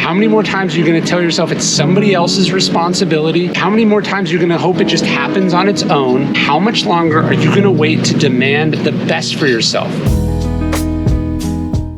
How many more times are you going to tell yourself it's somebody else's responsibility? How many more times are you going to hope it just happens on its own? How much longer are you going to wait to demand the best for yourself?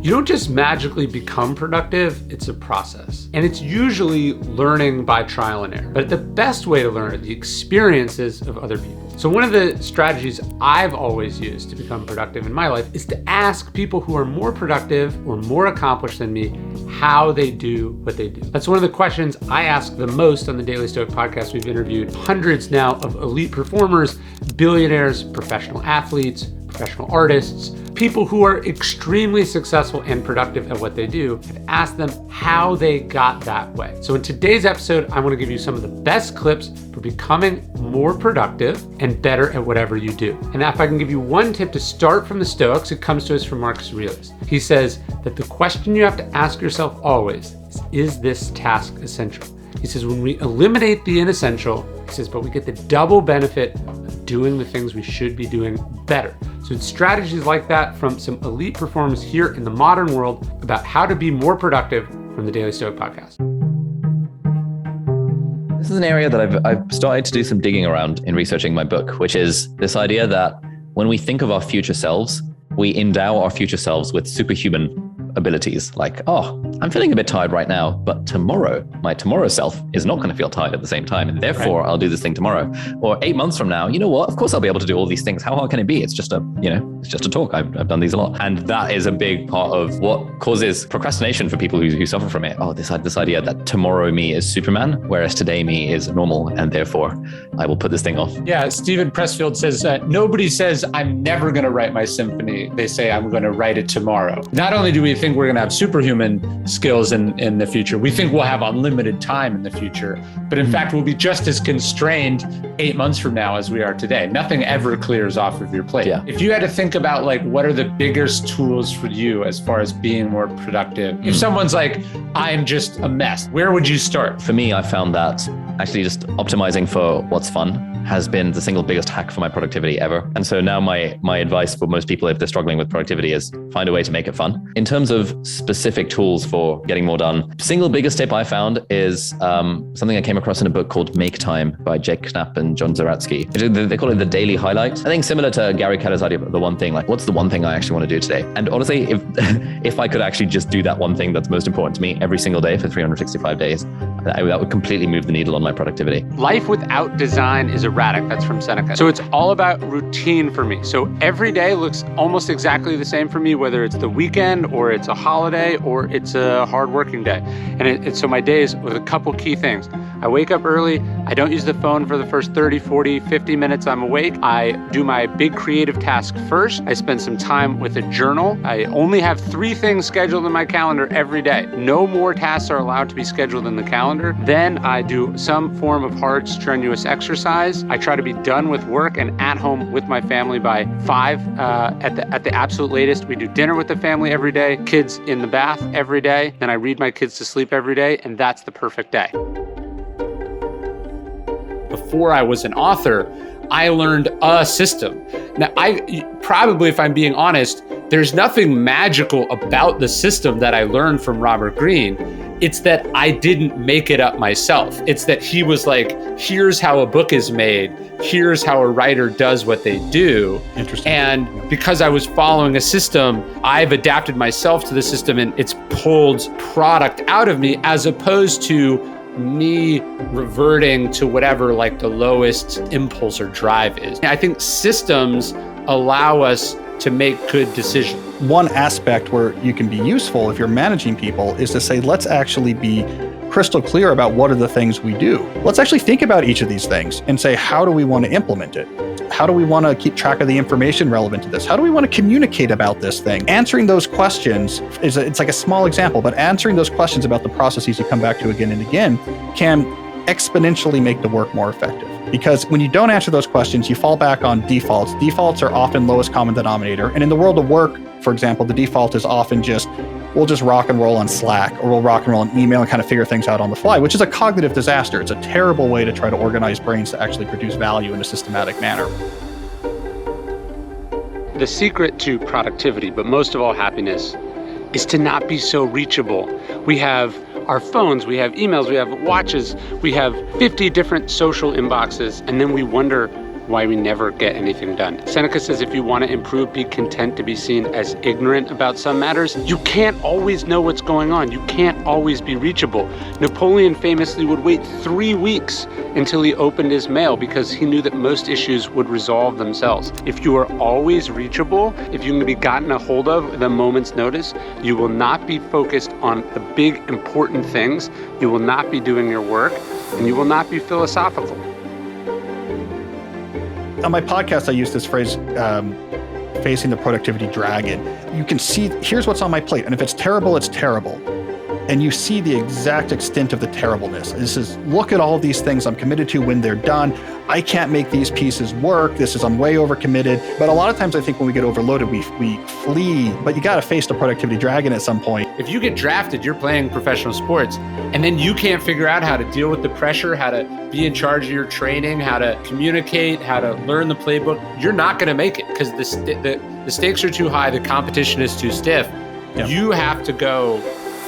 You don't just magically become productive, it's a process. And it's usually learning by trial and error. But the best way to learn are the experiences of other people. So one of the strategies I've always used to become productive in my life is to ask people who are more productive or more accomplished than me how they do what they do. That's one of the questions I ask the most on the Daily Stoic podcast. We've interviewed hundreds now of elite performers, billionaires, professional athletes, professional artists, people who are extremely successful and productive at what they do. I've asked them how they got that way. So in today's episode, I want to give you some of the best clips for becoming more productive and better at whatever you do. And if I can give you one tip to start from the Stoics, it comes to us from Marcus Aurelius. He says that the question you have to ask yourself always is this task essential? He says, when we eliminate the inessential, he says, but we get the double benefit of doing the things we should be doing better. So it's strategies like that from some elite performers here in the modern world about how to be more productive from the Daily Stoic podcast. This is an area that I've started to do some digging around in researching my book, which is this idea that when we think of our future selves, we endow our future selves with superhuman abilities. Like, oh, I'm feeling a bit tired right now, but tomorrow, my tomorrow self is not going to feel tired at the same time. And therefore, I'll do this thing tomorrow. Or 8 months from now, you know what? Of course, I'll be able to do all these things. How hard can it be? It's just it's just a talk. I've done these a lot. And that is a big part of what causes procrastination for people who suffer from it. Oh, this idea that tomorrow me is Superman, whereas today me is normal. And therefore, I will put this thing off. Yeah, Stephen Pressfield says, nobody says I'm never going to write my symphony. They say I'm going to write it tomorrow. Not only do we think we're going to have superhuman skills in the future, we think we'll have unlimited time in the future. But in fact, we'll be just as constrained 8 months from now as we are today. Nothing ever clears off of your plate. Yeah. If you had to think about like, what are the biggest tools for you as far as being more productive? If someone's like, I'm just a mess, where would you start? For me, I found that actually just optimizing for what's fun has been the single biggest hack for my productivity ever. And so now my advice for most people, if they're struggling with productivity, is find a way to make it fun. In terms of specific tools for getting more done, single biggest tip I found is something I came across in a book called Make Time by Jake Knapp and John Zeratsky. They call it the daily highlight. I think similar to Gary Keller's idea of the one thing, like what's the one thing I actually want to do today? And honestly, if I could actually just do that one thing that's most important to me every single day for 365 days, that would completely move the needle on my productivity. Life without design is erratic. That's from Seneca. So it's all about routine for me. So every day looks almost exactly the same for me, whether it's the weekend or it's a holiday or it's a hard working day. And so my days with a couple key things. I wake up early. I don't use the phone for the first 30, 40, 50 minutes I'm awake. I do my big creative task first. I spend some time with a journal. I only have 3 things scheduled in my calendar every day. No more tasks are allowed to be scheduled in the calendar. Then I do some form of hard, strenuous exercise. I try to be done with work and at home with my family by 5 at the absolute latest. We do dinner with the family every day, kids in the bath every day. Then I read my kids to sleep every day, and that's the perfect day. Before I was an author, I learned a system. Now, if I'm being honest, there's nothing magical about the system that I learned from Robert Greene. It's that I didn't make it up myself. It's that he was like, here's how a book is made. Here's how a writer does what they do. Interesting. And because I was following a system, I've adapted myself to the system and it's pulled product out of me as opposed to me reverting to whatever like the lowest impulse or drive is. I think systems allow us to make good decisions. One aspect where you can be useful if you're managing people is to say, let's actually be crystal clear about what are the things we do. Let's actually think about each of these things and say, how do we want to implement it? How do we want to keep track of the information relevant to this? How do we want to communicate about this thing? Answering those questions it's like a small example, but answering those questions about the processes you come back to again and again can exponentially make the work more effective. Because when you don't answer those questions, you fall back on defaults. Defaults are often lowest common denominator. And in the world of work, for example, the default is often we'll just rock and roll on Slack, or we'll rock and roll on email and kind of figure things out on the fly, which is a cognitive disaster. It's a terrible way to try to organize brains to actually produce value in a systematic manner. The secret to productivity, but most of all happiness, is to not be so reachable. We have our phones, we have emails, we have watches, we have 50 different social inboxes, and then we wonder why we never get anything done. Seneca says if you want to improve, be content to be seen as ignorant about some matters. You can't always know what's going on. You can't always be reachable. Napoleon famously would wait 3 weeks until he opened his mail because he knew that most issues would resolve themselves. If you are always reachable, if you can be gotten a hold of at a moment's notice, you will not be focused on the big important things. You will not be doing your work, and you will not be philosophical. On my podcast, I use this phrase, facing the productivity dragon. You can see, here's what's on my plate. And if it's terrible, it's terrible. And you see the exact extent of the terribleness. This is, look at all these things I'm committed to when they're done. I can't make these pieces work. I'm way overcommitted. But a lot of times I think when we get overloaded, we flee. But you got to face the productivity dragon at some point. If you get drafted, you're playing professional sports, and then you can't figure out how to deal with the pressure, how to be in charge of your training, how to communicate, how to learn the playbook, you're not going to make it because the stakes are too high, the competition is too stiff. Yep. You have to go,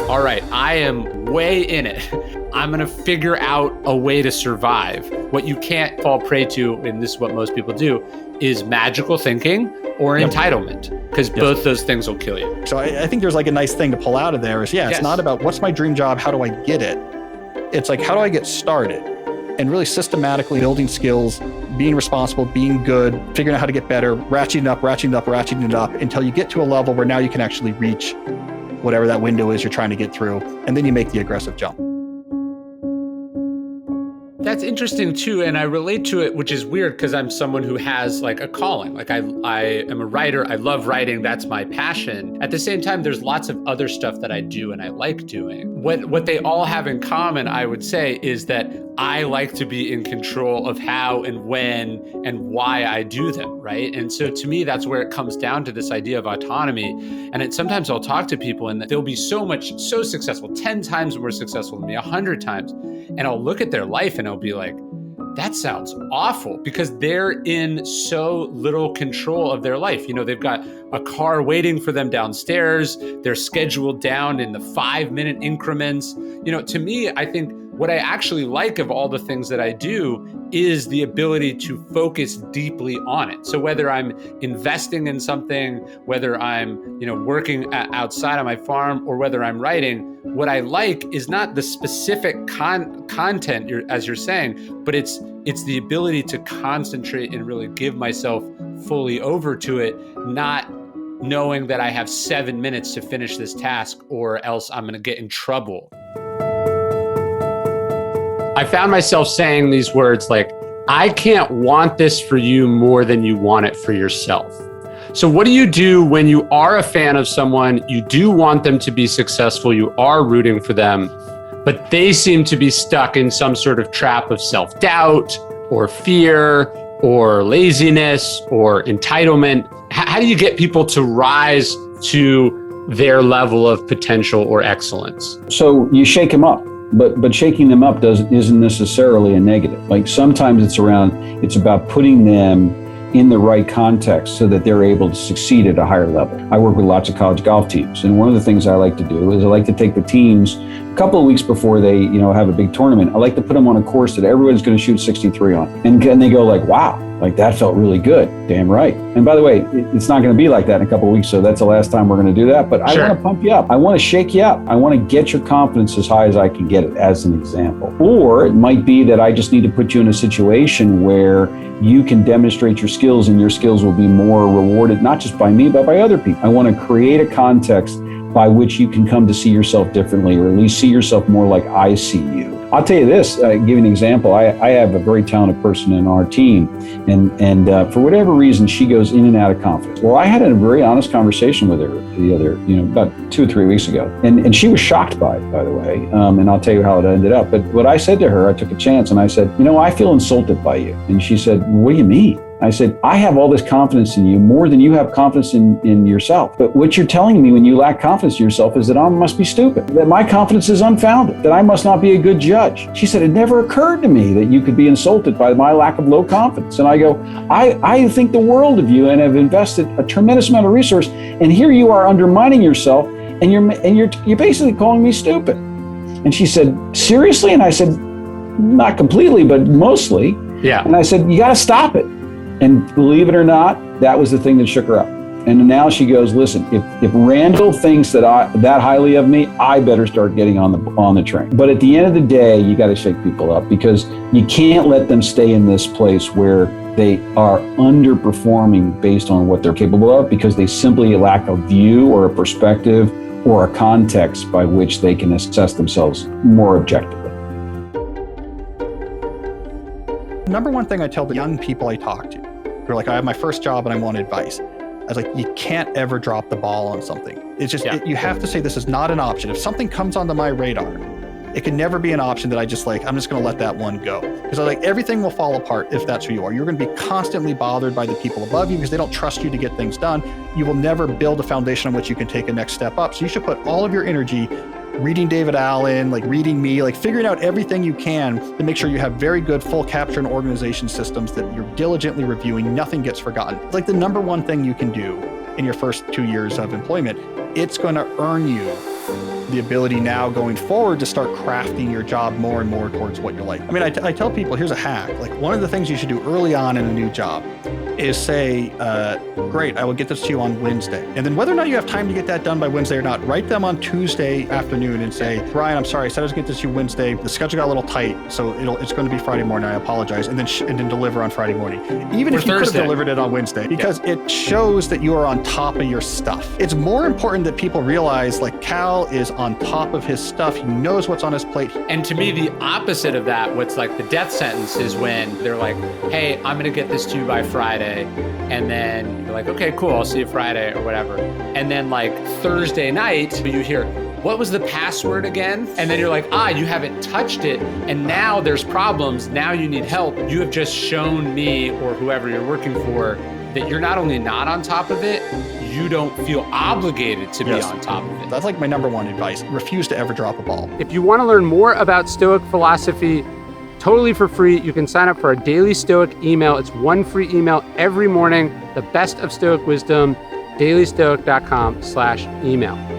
all right, I am way in it. I'm going to figure out a way to survive. What you can't fall prey to, and this is what most people do, is magical thinking or entitlement, because both those things will kill you. So I think there's like a nice thing to pull out of there is, it's not about what's my dream job, how do I get it? It's like, how do I get started? And really systematically building skills, being responsible, being good, figuring out how to get better, ratcheting it up until you get to a level where now you can actually reach whatever that window is you're trying to get through, and then you make the aggressive jump. That's interesting too, and I relate to it, which is weird because I'm someone who has like a calling. Like I am a writer, I love writing, that's my passion. At the same time, there's lots of other stuff that I do and I like doing. What they all have in common, I would say, is that I like to be in control of how and when and why I do them, right? And so to me, that's where it comes down to this idea of autonomy. And sometimes I'll talk to people and they'll be so successful, 10 times more successful than me, 100 times. And I'll look at their life and I'll be like, that sounds awful, because they're in so little control of their life. You know, they've got a car waiting for them downstairs. They're scheduled down in the 5-minute increments. You know, to me, I think what I actually like of all the things that I do is the ability to focus deeply on it. So whether I'm investing in something, whether I'm, working outside on my farm, or whether I'm writing, what I like is not the specific content, as you're saying, but it's the ability to concentrate and really give myself fully over to it, not knowing that I have 7 minutes to finish this task or else I'm going to get in trouble. I found myself saying these words like, I can't want this for you more than you want it for yourself. So what do you do when you are a fan of someone, you do want them to be successful, you are rooting for them, but they seem to be stuck in some sort of trap of self-doubt or fear or laziness or entitlement? How do you get people to rise to their level of potential or excellence? So you shake them up. But shaking them up isn't necessarily a negative. Like sometimes it's about putting them in the right context so that they're able to succeed at a higher level. I work with lots of college golf teams, and one of the things I like to do is I like to take the teams a couple of weeks before they have a big tournament. I like to put them on a course that everybody's going to shoot 63 on, and they go like, wow, like that felt really good. Damn right. And by the way, it's not going to be like that in a couple of weeks, so that's the last time we're going to do that. But I want to pump you up. I want to shake you up. I want to get your confidence as high as I can get it, as an example. Or it might be that I just need to put you in a situation where you can demonstrate your skills, and your skills will be more rewarded, not just by me, but by other people. I want to create a context by which you can come to see yourself differently, or at least see yourself more like I see you. I'll tell you this, give you an example. I have a very talented person in our team, and for whatever reason, she goes in and out of confidence. Well, I had a very honest conversation with her about 2 or 3 weeks ago, and she was shocked by it, by the way, and I'll tell you how it ended up. But what I said to her, I took a chance, and I said, I feel insulted by you. And she said, what do you mean? I said, I have all this confidence in you, more than you have confidence in yourself. But what you're telling me when you lack confidence in yourself is that I must be stupid, that my confidence is unfounded, that I must not be a good judge. She said, it never occurred to me that you could be insulted by my lack of low confidence. And I go, I think the world of you and have invested a tremendous amount of resource, and here you are undermining yourself, and you're basically calling me stupid. And she said, seriously? And I said, not completely, but mostly. Yeah. And I said, you got to stop it. And believe it or not, that was the thing that shook her up. And now she goes, listen, if Randall thinks that highly of me, I better start getting on the train. But at the end of the day, you got to shake people up, because you can't let them stay in this place where they are underperforming based on what they're capable of, because they simply lack a view or a perspective or a context by which they can assess themselves more objectively. Number one thing I tell the young people I talk to, they're like, I have my first job and I want advice. I was like, you can't ever drop the ball on something. It's just, you have to say this is not an option. If something comes onto my radar, it can never be an option that I'm just going to let that one go. Because everything will fall apart if that's who you are. You're going to be constantly bothered by the people above you because they don't trust you to get things done. You will never build a foundation on which you can take a next step up. So you should put all of your energy reading David Allen, reading me, figuring out everything you can to make sure you have very good full capture and organization systems that you're diligently reviewing. Nothing gets forgotten. It's the number one thing you can do in your first 2 years of employment. It's going to earn you the ability now going forward to start crafting your job more and more towards what you like. I tell people, here's a hack. One of the things you should do early on in a new job is say, great, I will get this to you on Wednesday. And then whether or not you have time to get that done by Wednesday or not, write them on Tuesday afternoon and say, Brian, I'm sorry, I said I was going to get this to you Wednesday. The schedule got a little tight, so it's going to be Friday morning. I apologize. And then deliver on Friday morning. Even if you could have delivered it on Wednesday, because it shows that you are on top of your stuff. It's more important that people realize Cal is on top of his stuff. He knows what's on his plate. And to me, the opposite of that, what's the death sentence, is when they're like, hey, I'm going to get this to you by Friday. And then you're like, okay, cool, I'll see you Friday or whatever. And then Thursday night, you hear, what was the password again? And then you're like, you haven't touched it. And now there's problems. Now you need help. You have just shown me or whoever you're working for that you're not only not on top of it, you don't feel obligated to be on top of it. That's my number one advice. Refuse to ever drop a ball. If you want to learn more about Stoic philosophy, totally for free, you can sign up for a daily Stoic email. It's one free email every morning. The best of Stoic wisdom, dailystoic.com/email.